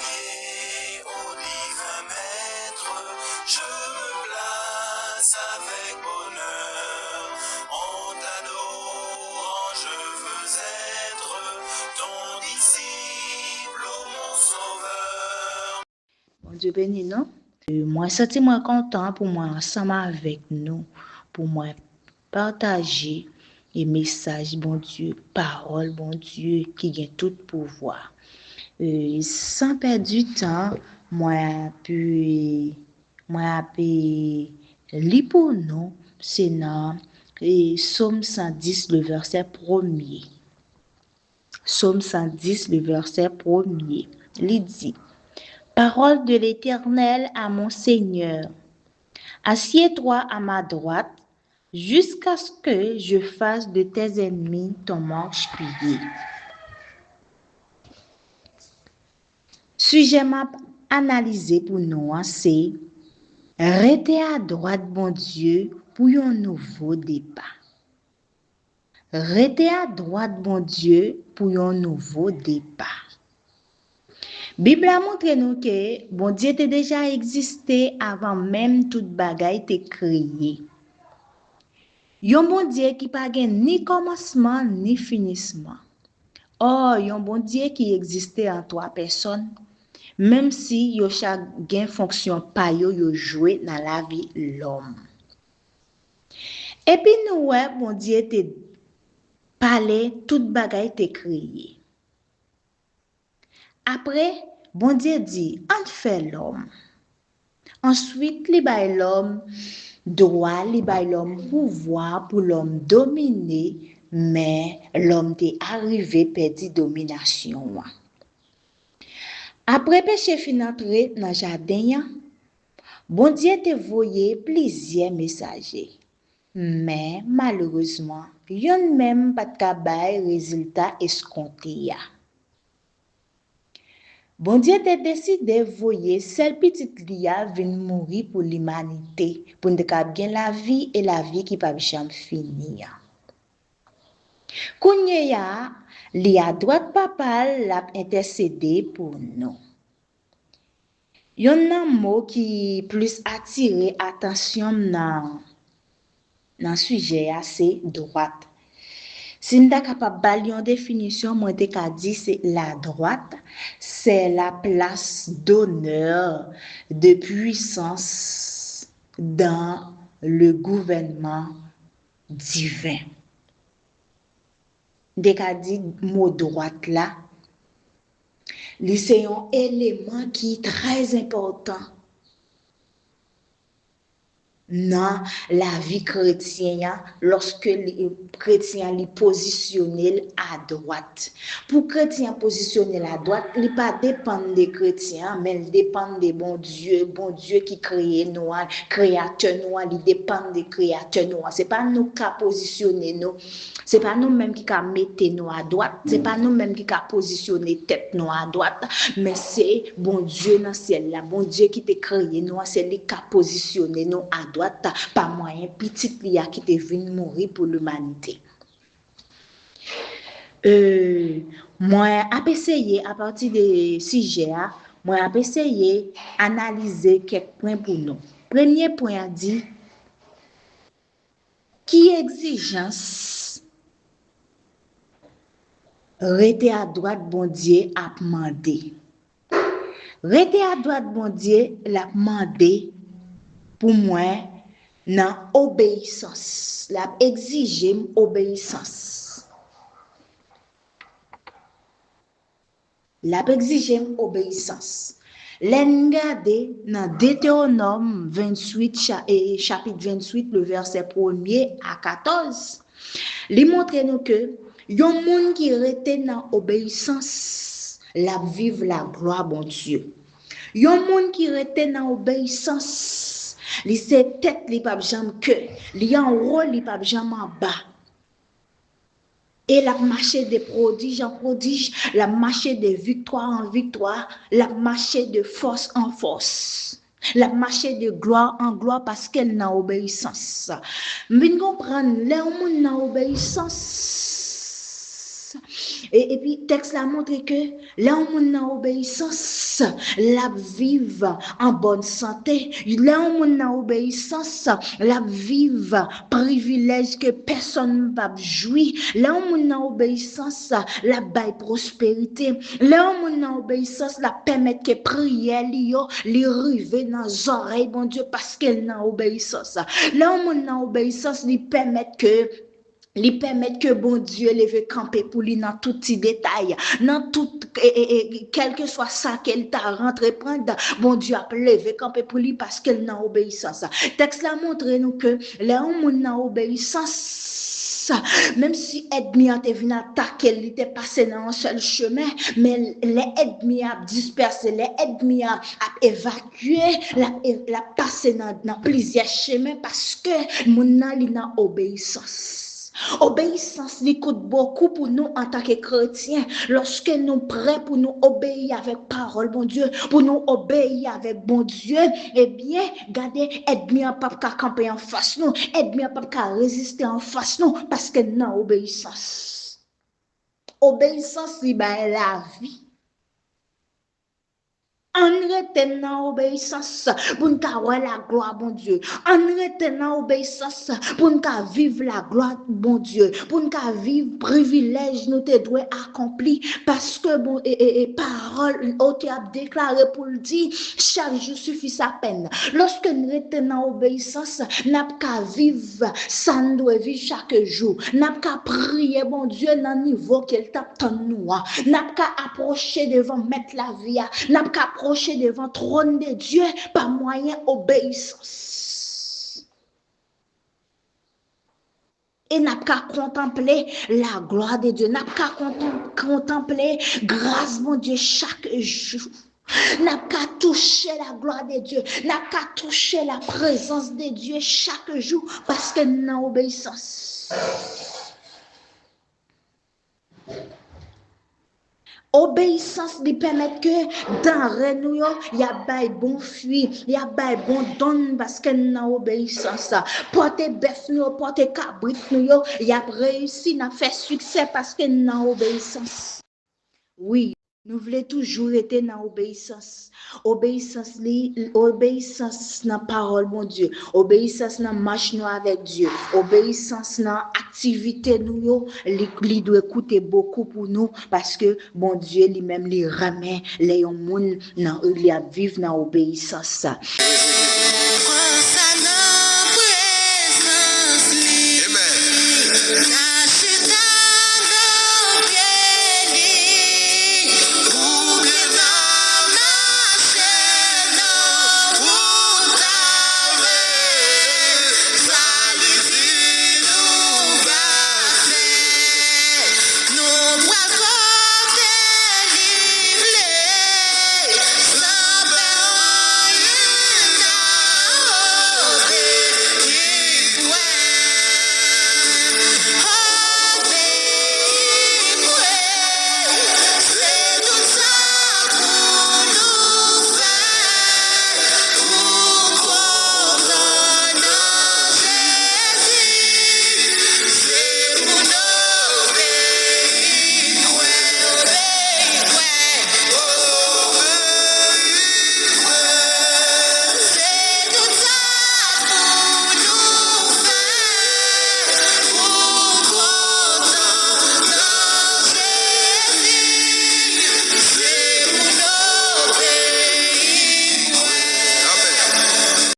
prier au divin maître, je me place avec bonheur. En t'adorant, je veux être ton disciple, ô mon sauveur. Bon Dieu béni nous. Moi, senti moi content pour moi ensemble avec nous, pour moi partager les messages, bon Dieu, parole, bon Dieu, qui gagne tout pouvoir. Sans perdre du temps, moi pu lire pour nous, c'est dans Psaume 110, le verset 1er. Psaume 110, le verset 1er. Il dit: Parole de l'Éternel à mon Seigneur, assieds-toi à ma droite, jusqu'à ce que je fasse de tes ennemis ton marchepied. Sujet m'a analysé pour nous, c'est rester à droite, bon Dieu, pour un nouveau départ. Rester à droite, bon Dieu, pour un nouveau départ. Bible a montré nous que bon Dieu était déjà existé avant même toute bagaille était créée. Yon bon Dieu qui pas gen ni commencement ni finissement. Or, yon bon Dieu qui existait en trois personnes, même si yo chaque gen fonction pa yo joué dans la vie l'homme. Et puis nous ouais, bon Dieu était parlé, toute bagaille était créée. Après, bon Dieu dit, on fait l'homme. Ensuite, li bay l'homme droit, li bay l'homme pouvoir pour l'homme dominer, mais l'homme t'est arrivé perdre domination. Après péché fin entré dans jardin, bon Dieu te voyé plusieurs messagers. Mais malheureusement, yon même pas de bay résultat escompté ya. Bon Dieu te décidé voyer seul petit lia vinn mourir pour l'humanité, pour ne cap bien la vie et la vie qui pas jamais finir. Kounye ya, li a droite papa l'a intercédé pour nous. Yon nan mot qui plus attiré attention dans sujet c'est droite. Si nous sommes capables de une définition, moi te ka dit c'est la droite, c'est la place d'honneur, de puissance dans le gouvernement divin. Dès qu'a dit mot droite là, c'est un élément qui est très important dans la vie chrétienne lorsque les chrétiens les positionnent à droite. Pour chrétiens positionnés à droite, il pas dépend des chrétiens, mais il dépend des bon Dieu qui crée nous, créateur nous, il dépend des créateurs nous. C'est pas nous qui positionner nous, c'est pas nous mêmes qui mettre nous à droite, c'est pas nous mêmes qui positionner tête nous à droite, mais c'est bon Dieu dans le ciel là, bon Dieu qui t'a créé nous, c'est lui qui a positionné nous à droite. Pas moyen petit lia qui te venu mourir pour l'humanité. Moi a essayé à partir des sujets, moi a essayé analyser quelques points pour nous. Premier point a dit qui exigence rester à droite bon Dieu a demandé. Rester à droite bon Dieu l'a demandé pour moi dans obéissance, l'a exigé obéissance. L'a exigé obéissance. L'engardé dans Deutéronome 28 chapitre 28 le verset 1er à 14. Li montre nous que yon moun qui rete dans obéissance, la vive la gloire bon Dieu. Yon moun qui rete dans obéissance, li se tête li pa jambe que li en haut li pa jambe en bas et la marché de prodige en prodige, la marché de victoire en victoire, la marché de force en force, la marché de gloire en gloire parce qu'elle n'a obéissance. Mais comprendre les moun n'a obéissance Et puis, texte la montre que là où on a obéissance, la vive en bonne santé. Là où on a obéissance, la vive privilège que personne ne va jouir. Là où on a obéissance, la baille prospérité. Là où on a obéissance, la permettre que prière li rive dans les oreilles, bon Dieu, parce qu'elle n'a obéissance. Là où on a obéissance, li permettre que bon Dieu les veut camper pour lui dans tout petit détail, dans tout quel que soit ça qu'elle t'a rentré prendre, bon Dieu a levé camper pour lui parce qu'elle n'a obéissance. Texte là montre nous que là où on a obéissance, même si ennemi a été venu attaquer, il était passé dans un seul chemin, mais les ennemis a dispersé, les ennemis a évacué, la passé dans plusieurs chemins parce que mon a obéissance. Obéissance li coûte beaucoup pour nous en tant que chrétiens. Lorsque nous prêts pour nous obéir avec parole, bon Dieu, pour nous obéir avec bon Dieu, eh bien, gardez, aide-moi pas qu'à camper en face nous, aide-moi pas qu'à résister en face nous, parce que non, obéissance. Obéissance, li ba la vie. En retenant obéissance pour nous avoir la gloire, bon Dieu. En retenant obéissance pour nous vivre la gloire, bon Dieu. Pour nous vivre privilège, nous te doit accomplir. Parce que, bon, parole, on t'a déclaré pour le dire, chaque jour suffit sa peine. Lorsque nous retenons obéissance, nous n'avons vivre, ça nous doit vivre chaque jour. Nous n'avons prier, bon Dieu, dans le niveau qu'il t'attend nous. Nous n'avons approcher devant mettre la vie. Nous n'avons approcher devant le trône de Dieu par moyen obéissance. Et n'a qu'à contempler la gloire de Dieu, n'a qu'à contempler grâce, mon Dieu, chaque jour. N'a qu'à toucher la gloire de Dieu, n'a qu'à toucher la présence de Dieu chaque jour parce que nous avons obéissance. Obéissance lui permet que dans nous il y a des bon fruit, il y a des bon don parce que nous avons obéissance. Porter bœuf nous, porter cabrit nous, il y a réussi, n'a fait succès parce que nous avons obéissance. Oui, nous voulons toujours être dans l'obéissance. Obéissance dans la parole, mon Dieu. Obéissance dans la marche avec Dieu. Obéissance dans l'activité, nous, il doit coûter beaucoup pour nous parce que, mon Dieu, lui-même, lui remet les gens qui vivent dans l'obéissance.